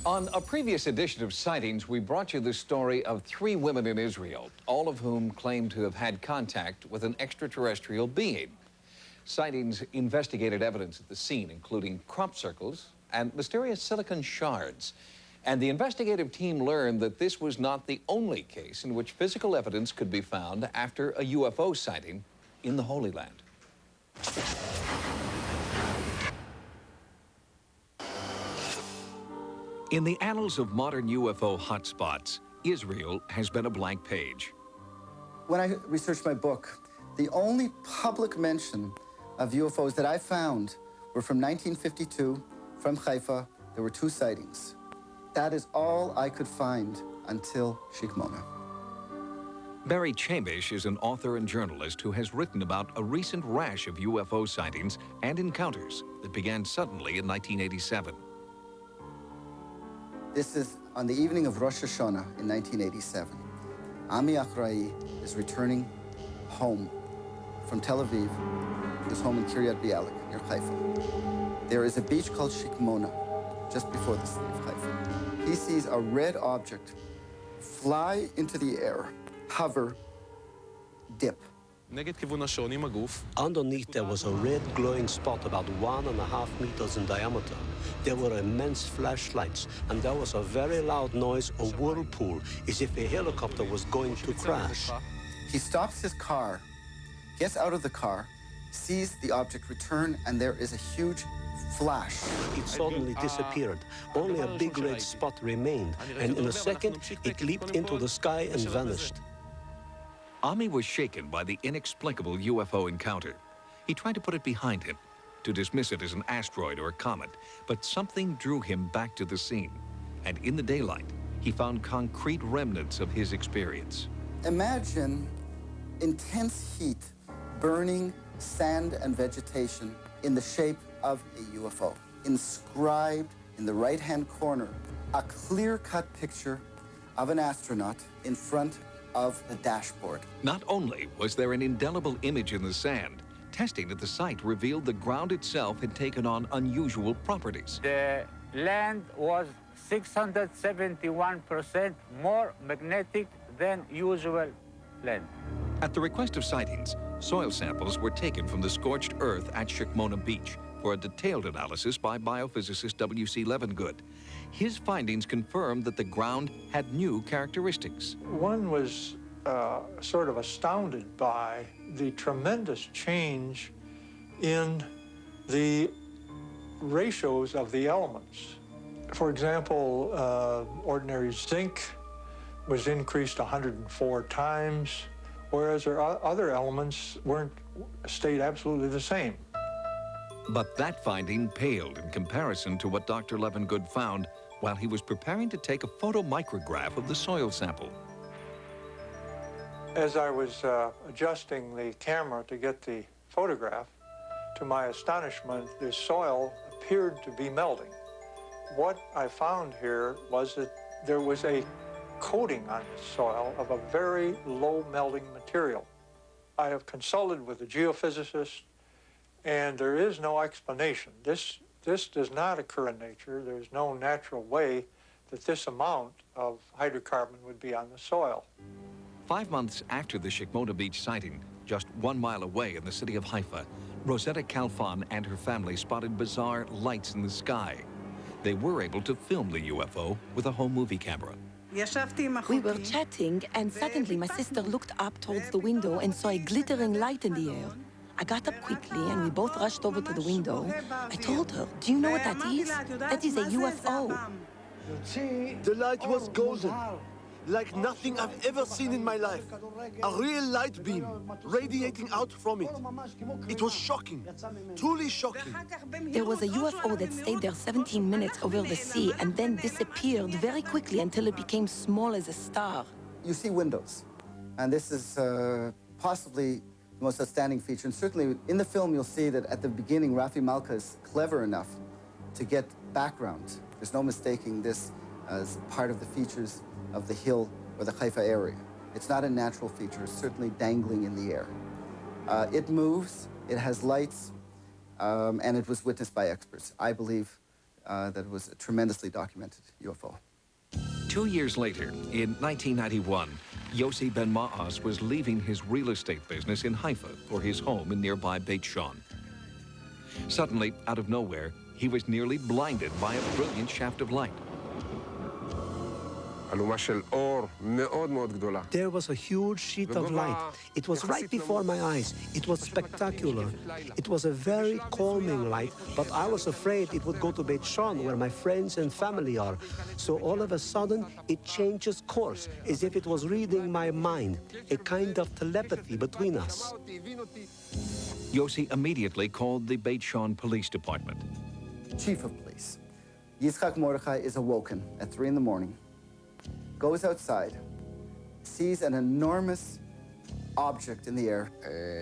On a previous edition of Sightings, we brought you the story of 3 women in Israel, all of whom claim to have had contact with an extraterrestrial being. Sightings investigated evidence at the scene, including crop circles and mysterious silicon shards. And the investigative team learned that this was not the only case in which physical evidence could be found after a UFO sighting in the Holy Land. In the annals of modern UFO hotspots, Israel has been a blank page. When I researched my book, the only public mention of UFOs that I found were from 1952, from Haifa. There were 2 sightings. That is all I could find until Shikmona. Barry Chamish is an author and journalist who has written about a recent rash of UFO sightings and encounters that began suddenly in 1987. This is on the evening of Rosh Hashanah in 1987. Ami Achrai is returning home from Tel Aviv, his home in Kiryat Bialik, near Haifa. There is a beach called Shikmona, just before the city of Haifa. He sees a red object fly into the air, hover, dip. Underneath there was a red glowing spot about 1.5 meters in diameter. There were immense flashlights, and there was a very loud noise, a whirlpool, as if a helicopter was going to crash. He stops his car, gets out of the car, sees the object return, and there is a huge flash. It suddenly disappeared. Only a big red spot remained, and in a second, it leaped into the sky and vanished. Ami was shaken by the inexplicable UFO encounter. He tried to put it behind him, to dismiss it as an asteroid or a comet, but something drew him back to the scene. And in the daylight, he found concrete remnants of his experience. Imagine intense heat burning sand and vegetation in the shape of a UFO. Inscribed in the right-hand corner, a clear-cut picture of an astronaut in front of the dashboard. Not only was there an indelible image in the sand, testing at the site revealed the ground itself had taken on unusual properties. The land was 671% more magnetic than usual land. At the request of Sightings, soil samples were taken from the scorched earth at Shikmona Beach for a detailed analysis by biophysicist W.C. Levengood. His findings confirmed that the ground had new characteristics. One was sort of astounded by the tremendous change in the ratios of the elements. For example, ordinary zinc was increased 104 times, whereas other elements stayed absolutely the same. But that finding paled in comparison to what Dr. Levengood found while he was preparing to take a photomicrograph of the soil sample. As I was adjusting the camera to get the photograph, to my astonishment, the soil appeared to be melting. What I found here was that there was a coating on the soil of a very low melting material. I have consulted with a geophysicist, and there is no explanation. This does not occur in nature. There's no natural way that this amount of hydrocarbon would be on the soil. 5 months after the Shikmona Beach sighting, just 1 mile away in the city of Haifa, Rosetta Kalfan and her family spotted bizarre lights in the sky. They were able to film the UFO with a home movie camera. We were chatting, and suddenly my sister looked up towards the window and saw a glittering light in the air. I got up quickly, and we both rushed over to the window. I told her, "Do you know what that is? That is a UFO." The light was golden, like nothing I've ever seen in my life. A real light beam radiating out from it. It was shocking, truly shocking. There was a UFO that stayed there 17 minutes over the sea and then disappeared very quickly until it became small as a star. You see windows, and this is possibly the most outstanding feature. And certainly in the film, you'll see that at the beginning, Rafi Malka is clever enough to get background. There's no mistaking this as part of the features of the hill or the Haifa area. It's not a natural feature, it's certainly dangling in the air. It moves, it has lights, and it was witnessed by experts. I believe that was a tremendously documented UFO. 2 years later, in 1991, Yossi Ben Maas was leaving his real estate business in Haifa for his home in nearby Beit Shan. Suddenly, out of nowhere, he was nearly blinded by a brilliant shaft of light. There was a huge sheet of light. It was right before my eyes. It was spectacular. It was a very calming light, but I was afraid it would go to Beit Shan, where my friends and family are. So all of a sudden, it changes course, as if it was reading my mind, a kind of telepathy between us. Yossi immediately called the Beit Shan Police Department. Chief of Police, Yitzchak Mordechai, is awoken at 3 in the morning, goes outside, sees an enormous object in the air.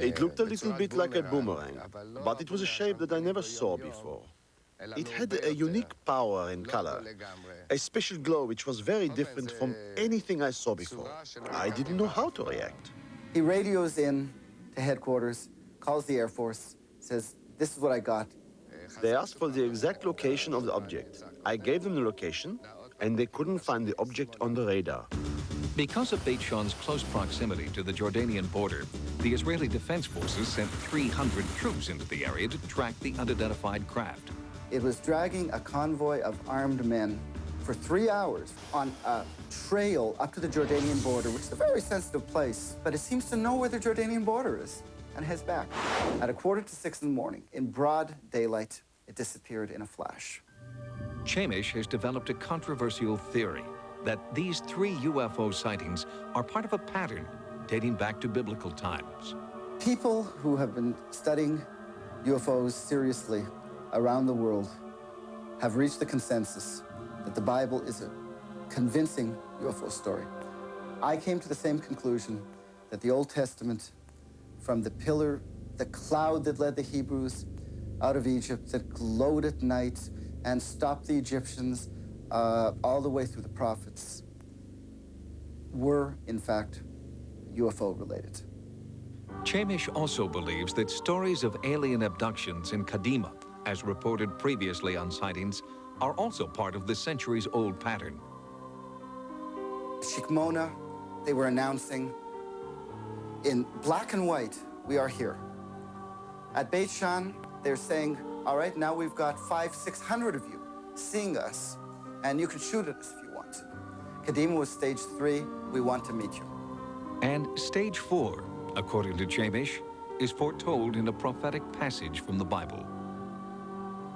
It looked a little bit like a boomerang, but it was a shape that I never saw before. It had a unique power and color, a special glow which was very different from anything I saw before. I didn't know how to react. He radios in to headquarters, calls the Air Force, says, "This is what I got." They asked for the exact location of the object. I gave them the location, and they couldn't find the object on the radar. Because of Beit Shan's close proximity to the Jordanian border, the Israeli Defense Forces sent 300 troops into the area to track the unidentified craft. It was dragging a convoy of armed men for 3 hours on a trail up to the Jordanian border, which is a very sensitive place, but it seems to know where the Jordanian border is, and heads back. At 5:45 in the morning, in broad daylight, it disappeared in a flash. Chamish has developed a controversial theory that these 3 UFO sightings are part of a pattern dating back to biblical times. People who have been studying UFOs seriously around the world have reached the consensus that the Bible is a convincing UFO story. I came to the same conclusion that the Old Testament, from the pillar, the cloud that led the Hebrews out of Egypt, that glowed at night and stopped the Egyptians all the way through the prophets, were, in fact, UFO related. Chamish also believes that stories of alien abductions in Kadima, as reported previously on Sightings, are also part of the centuries-old pattern. Shikmona, they were announcing in black and white, "We are here." At Beit Shan, they're saying, "All right, now we've got 500-600 of you seeing us, and you can shoot at us if you want to." Kadima was stage 3, "We want to meet you." And stage 4, according to Chamish, is foretold in a prophetic passage from the Bible.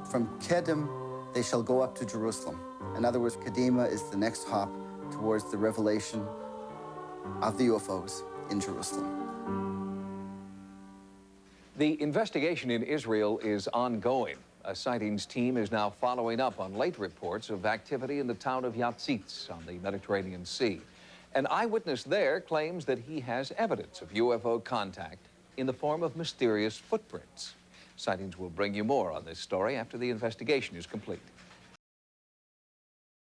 From Kedem, they shall go up to Jerusalem. In other words, Kadima is the next hop towards the revelation of the UFOs in Jerusalem. The investigation in Israel is ongoing. A Sightings team is now following up on late reports of activity in the town of Yatzitz on the Mediterranean Sea. An eyewitness there claims that he has evidence of UFO contact in the form of mysterious footprints. Sightings will bring you more on this story after the investigation is complete.